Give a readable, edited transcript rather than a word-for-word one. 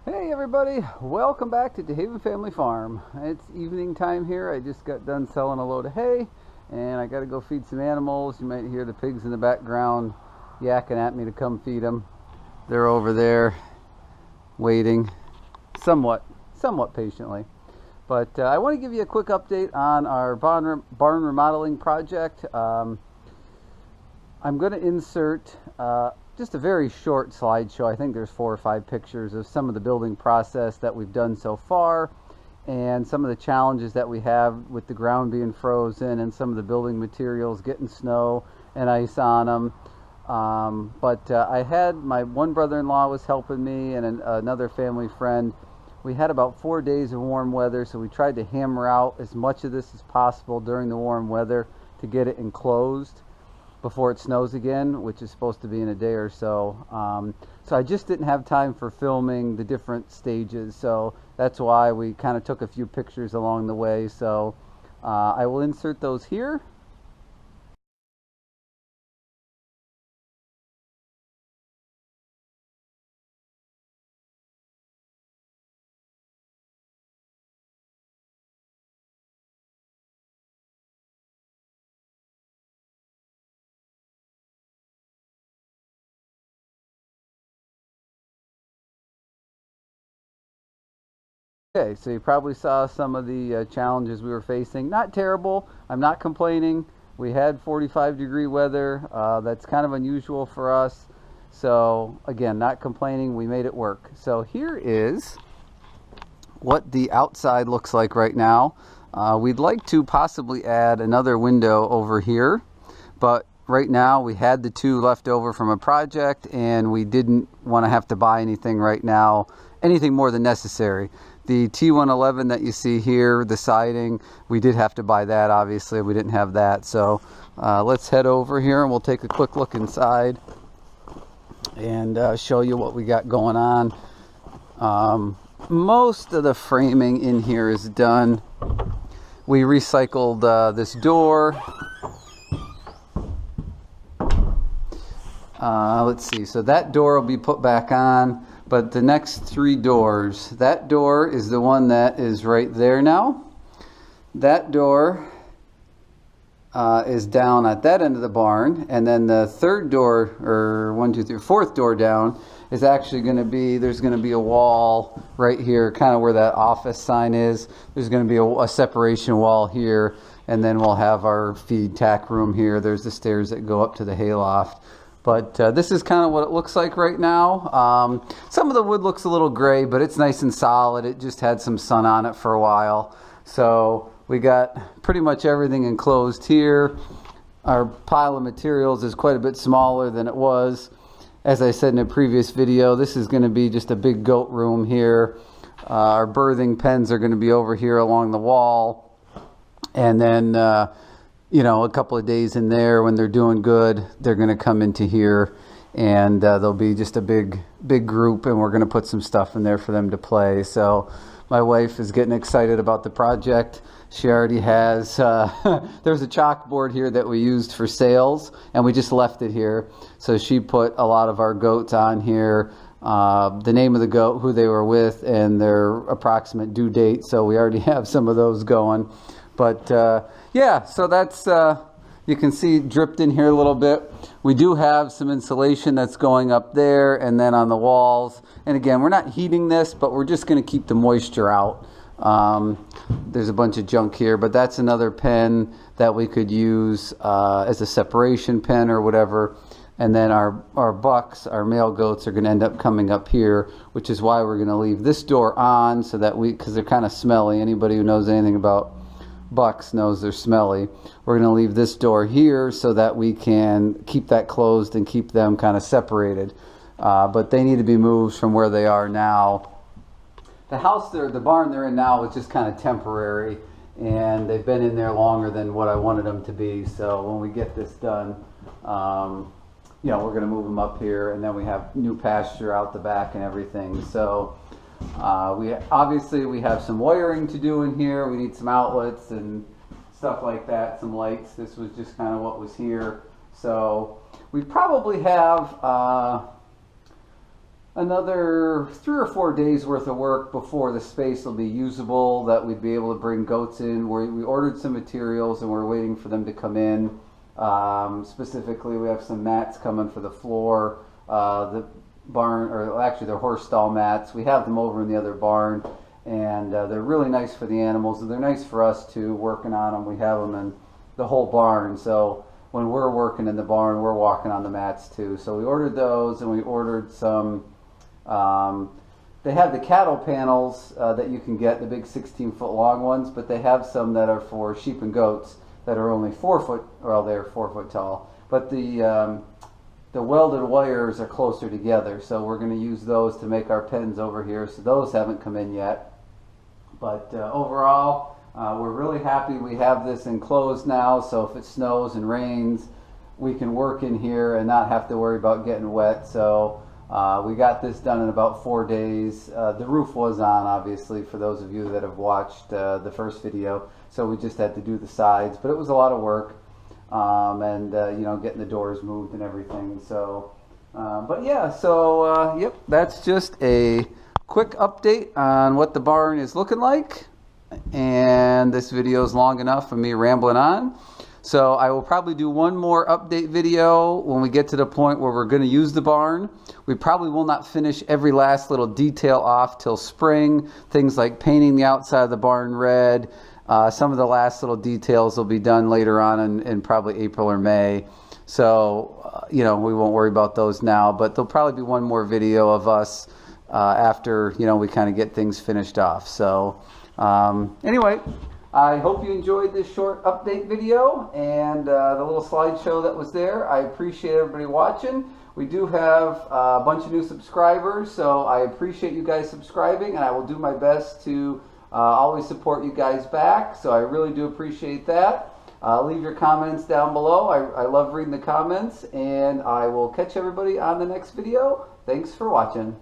Hey everybody, welcome back to DeHaven Family Farm. It's evening time here. I just got done selling a load of hay and I got to go feed some animals. You might hear the pigs in the background yakking at me to come feed them. They're over there waiting somewhat patiently. But I want to give you a quick update on our barn remodeling project. I'm going to insert just a very short slideshow. I think there's 4 or 5 pictures of some of the building process that we've done so far and some of the challenges that we have with the ground being frozen and some of the building materials getting snow and ice on them. I had my one brother-in-law was helping me and another family friend. We had about 4 days of warm weather, so we tried to hammer out as much of this as possible during the warm weather to get it enclosed before it snows again, which is supposed to be in a day or so. So I just didn't have time for filming the different stages, so that's why we kind of took a few pictures along the way. So I will insert those here. Okay, so you probably saw some of the challenges we were facing. Not terrible. I'm not complaining. We had 45-degree weather. That's kind of unusual for us. So again, not complaining. We made it work. So here is what the outside looks like right now. We'd like to possibly add another window over here, but right now we had the 2 left over from a project and we didn't want to have to buy anything right now, anything more than necessary. The T111 that you see here, the siding, we did have to buy that. Obviously we didn't have that. So let's head over here and we'll take a quick look inside and show you what we got going on. Most of the framing in here is done. We recycled this door. Let's see, so that door will be put back on, but the next 3 doors, that door is the one that is right there now. That door is down at that end of the barn, and then the 3rd door, or 1, 2, 3, 4th door down is actually going to be, there's going to be a wall right here, kind of where that office sign is. There's going to be a separation wall here, and then we'll have our feed tack room here. There's the stairs that go up to the hayloft. But this is kind of what it looks like right now. Some of the wood looks a little gray, but it's nice and solid. It just had some sun on it for a while. So we got pretty much everything enclosed here. Our pile of materials is quite a bit smaller than it was. As I said in a previous video, this is going to be just a big goat room here. Our birthing pens are going to be over here along the wall. And then you know, a couple of days in there when they're doing good, they're going to come into here and there'll be just a big group, and we're going to put some stuff in there for them to play. So my wife is getting excited about the project. She already has, there's a chalkboard here that we used for sales and we just left it here. So she put a lot of our goats on here, the name of the goat, who they were with, and their approximate due date. So we already have some of those going. But yeah, so that's, you can see dripped in here a little bit. We do have some insulation that's going up there and then on the walls. And again, we're not heating this, but we're just going to keep the moisture out. There's a bunch of junk here, but that's another pen that we could use as a separation pen or whatever. And then our bucks, our male goats, are going to end up coming up here, which is why we're going to leave this door on, so that because they're kind of smelly. Anybody who knows anything about bucks knows they're smelly. We're going to leave this door here so that we can keep that closed and keep them kind of separated. But they need to be moved from where they are now. The house there, the barn they're in now, is just kind of temporary, and they've been in there longer than what I wanted them to be. So when we get this done, you know, we're going to move them up here, and then we have new pasture out the back and everything. So we have some wiring to do in here. We need some outlets and stuff like that, some lights. This was just kind of what was here. So we probably have another 3 or 4 days worth of work before the space will be usable, that we'd be able to bring goats in. We ordered some materials and we're waiting for them to come in. Specifically, we have some mats coming for the floor, the barn, or actually they're horse stall mats. We have them over in the other barn, and they're really nice for the animals, and they're nice for us too, working on them. We have them in the whole barn, so when we're working in the barn, we're walking on the mats too. So we ordered those, and we ordered some, they have the cattle panels that you can get, the big 16-foot long ones, but they have some that are for sheep and goats that are only 4 foot, well, they're 4 foot tall, but the welded wires are closer together, so we're going to use those to make our pens over here. So those haven't come in yet, but overall we're really happy we have this enclosed now, so if it snows and rains we can work in here and not have to worry about getting wet. So we got this done in about 4 days. The roof was on, obviously, for those of you that have watched the first video, so we just had to do the sides, but it was a lot of work, and you know, getting the doors moved and everything. So but yeah, so yep, that's just a quick update on what the barn is looking like, and this video is long enough of me rambling on. So I will probably do one more update video when we get to the point where we're going to use the barn. We probably will not finish every last little detail off till spring. Things like painting the outside of the barn red. Some of the last little details will be done later on in probably April or May. So, you know, we won't worry about those now. But there'll probably be one more video of us after, you know, we kind of get things finished off. So, anyway, I hope you enjoyed this short update video and the little slideshow that was there. I appreciate everybody watching. We do have a bunch of new subscribers, so I appreciate you guys subscribing, and I will do my best to always support you guys back. So I really do appreciate that. Leave your comments down below. I love reading the comments, and I will catch everybody on the next video. Thanks for watching.